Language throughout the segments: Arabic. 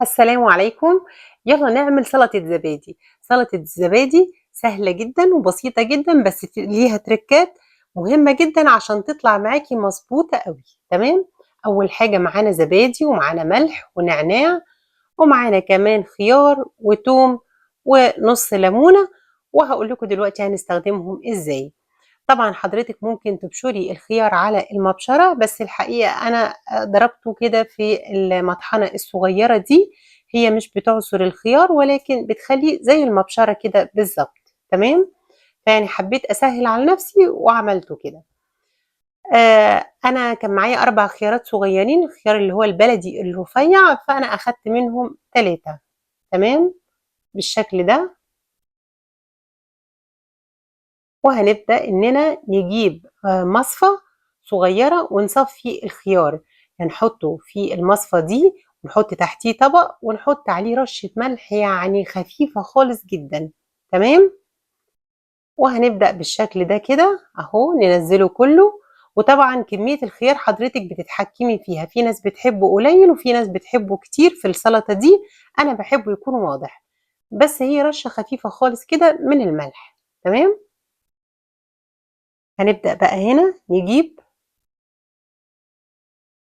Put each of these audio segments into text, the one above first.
السلام عليكم. يلا نعمل سلطة زبادي. سلطة الزبادي سهلة جدا وبسيطة جدا، بس ليها تركات مهمة جدا عشان تطلع معاكي مظبوطة قوي. تمام. أول حاجة معانا زبادي ومعانا ملح ونعناع، ومعانا كمان خيار وتوم ونص ليمونة، وهقول لكم دلوقتي هنستخدمهم ازاي. طبعا حضرتك ممكن تبشري الخيار على المبشرة، بس الحقيقة أنا ضربته كده في المطحنة الصغيرة دي. هي مش بتعصر الخيار ولكن بتخليه زي المبشرة كده بالظبط. تمام. فيعني حبيت أسهل على نفسي وعملته كده. أنا كان معايا 4 خيارات صغيرين، الخيار اللي هو البلدي الرفيع، فأنا أخدت منهم 3. تمام. بالشكل ده. وهنبدأ إننا نجيب مصفى صغيرة ونصفي الخيار، هنحطه في المصفى دي ونحط تحتيه طبق ونحط عليه رشة ملح يعني خفيفة خالص جدا. تمام. وهنبدأ بالشكل ده كده اهو ننزله كله. وطبعا كمية الخيار حضرتك بتتحكمي فيها، في ناس بتحبه قليل وفي ناس بتحبه كتير في السلطة دي. انا بحبه يكون واضح، بس هي رشة خفيفة خالص كده من الملح. تمام. هنبدأ بقى هنا نجيب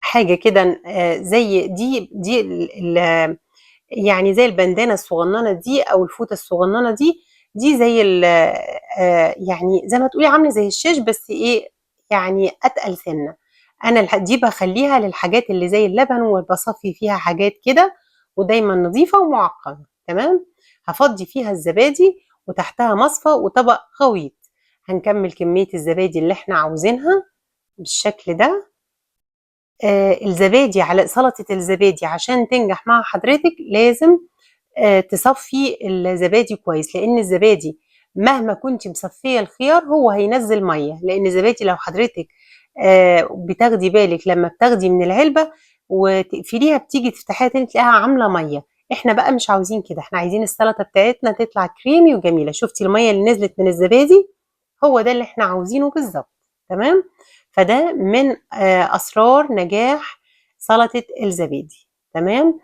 حاجة كده زي دي يعني زي البندانة الصغننة دي أو الفوطة الصغننة دي. دي زي يعني زي ما تقولي عاملة زي الشاش، بس إيه يعني أتقل سنة. أنا دي باخلّيها للحاجات اللي زي اللبن وباصفّي فيها حاجات كده، ودايمًا نضيفة ومُعقّمة. تمام. هافضّي فيها الزبادي وتحتها مصفى وطبق غويط. هنكمّل كمية الزبادي اللي إحنا عاوزينها بالشكل ده. الزبادي على سلطة الزبادي عشان تنجح مع حضرتك لازم تصفّي الزبادي كويس، لإن الزبادي مهما كنتِ مصفية الخيار هو هينزّل مَيّة، لإن الزبادي لو حضرتك بتاخدي بالِك لمّا بتاخدي من العلبة وتقفليها بتيجي تفتحيها تاني تلاقيها عاملة مَيّة. إحنا بقى مش عاوزين كده، إحنا عايزين السلطة بتاعتنا تطلع كريمي وجميلة. شُفتِ المَيّة اللي نزلت من الزبادي؟ هو ده اللي إحنا عاوزينه بالضبط. تمام. فده من أسرار نجاح سلطة الزبادي. تمام.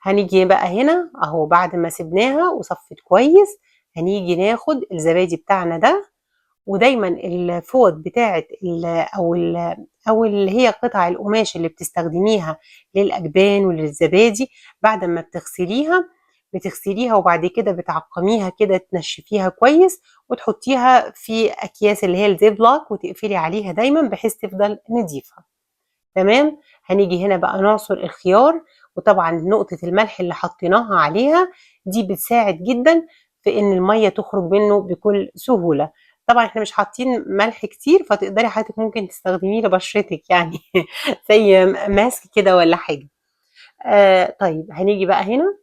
هنيجي بقى هنا أهو بعد ما سِبناها وصفِّت كويس، هنيجي ناخد الزبادي بتاعنا ده، ودايمًا الفوط بتاعة أو اللي هي قطع القماش اللي بتستخدميها للأجبان وللزبادي، بعد أمّا بتغسليها وبعد كده بتعقّميها كده تنشّفيها كويس، وتحطيها في أكياس اللي هي الزيبلاك وتقفلي عليها دايمًا بحيث تفضل نضيفة. تمام. هنيجي هنا بقى نعصر الخيار، وطبعًا نقطة الملح اللي حطيناها عليها دي بتساعد جدًا في إن المَيّة تخرج منه بكل سهولة. طبعًا إحنا مش حاطين ملح كتير، فتقدري حضرتك ممكن تستخدميه لبشرتِك يعني زي ماسك كده والّا حاجة. طيب هنيجي بقى هنا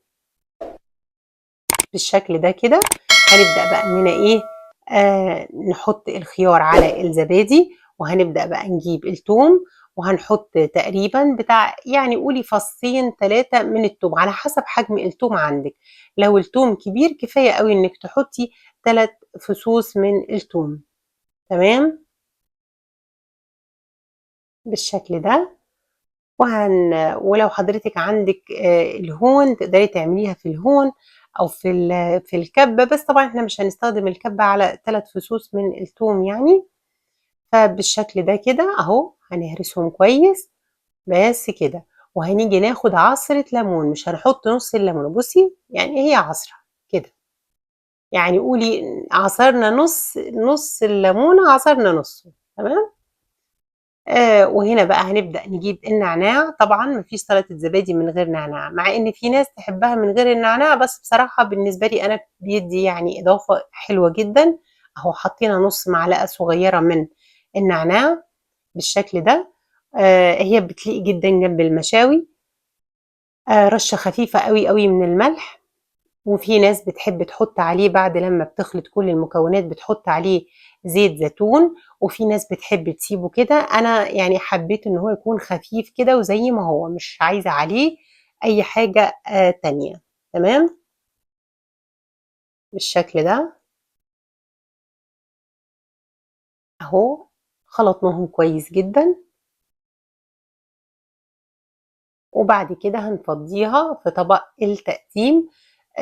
بالشكل ده كده. هنبدأ بقى إننا إيه، نحط الخيار على الزبادي، وهنبدأ بقى نجيب التوم، وهنحط تقريبًا بتاع يعني قولي فصين 3 من التوم على حسب حجم التوم عندِك. لو التوم كبير كفاية أوي إنِّك تحطي 3 فصوص من التوم. تمام. بالشكل ده. ولو حضرتك عندِك الهون تقدري تعمليها في الهون أو في الكبة، بس طبعًا إحنا مش هنستخدم الكبة على 3 فصوص من التوم يعني. فبالشكل ده كده أهو هنهرسهم كويس، بس كده. وهنيجي ناخد عصرة ليمون، مش هنحط نُص الليمونة، بُصّي يعني هي عصرة كده، يعني قولي عصرنا نُص الليمونة عصرنا نُصّه. تمام. وهنا بقى هنبدأ نجيب النعناع. طبعًا ما فيش سلطة زبادي من غير نعناع، مع إن في ناس تحبها من غير النعناع، بس بصراحة بالنسبة لي أنا بيدّي يعني إضافة حلوة جدًا. أهو حطينا نُص معلقة صغيرة من النعناع بالشكل ده. هي بتليق جدًا جنب المشاوي. رشة خفيفة أوي، أوي من الملح. وفي ناس بتحب تحط عليه بعد لمّا بتخلط كل المكونات بتحط عليه زيت زيتون، وفي ناس بتحب تسيبه كده. أنا يعني حبيت إن هو يكون خفيف كده وزي ما هو، مش عايزة عليه أي حاجة تانية. تمام. بالشكل ده. أهو خلطناهم كويس جدًا. وبعد كده هنفضيها في طبق التقديم.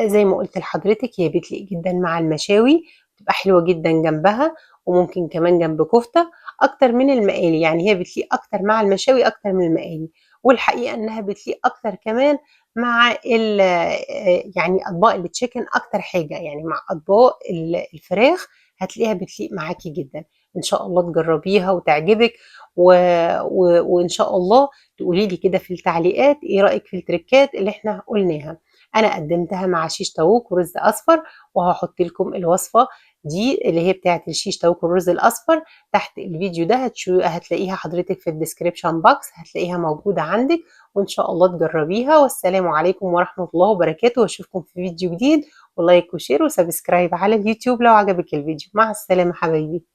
زي ما قلت لحضرتك هي بتليق جدا مع المشاوي، بتبقى حلوة جدا جنبها، وممكن كمان جنب كفتة أكتر من المقالي. يعني هي بتليق أكتر مع المشاوي أكتر من المقالي، والحقيقة إنها بتليق أكتر كمان مع يعني أطباق التشيكن أكتر حاجة، يعني مع أطباق الفراخ هتلاقيها بتليق معاكي جدا. إن شاء الله تجربيها وتعجبك، وإن شاء الله تقولي لي كده في التعليقات ايه رأيك في التركات اللي احنا قلناها. انا قدمتها مع شيش طاووق ورز اصفر، وهحط لكم الوصفة دي اللي هي بتاعت الشيش طاووق والرز الاصفر تحت الفيديو ده. هتلاقيها حضرتك في الديسكريبشن بوكس، هتلاقيها موجودة عندك، وان شاء الله تجربيها. والسلام عليكم ورحمة الله وبركاته، واشوفكم في فيديو جديد. ولايك وشير وسبسكرايب على اليوتيوب لو عجبك الفيديو. مع السلامة حبايبي.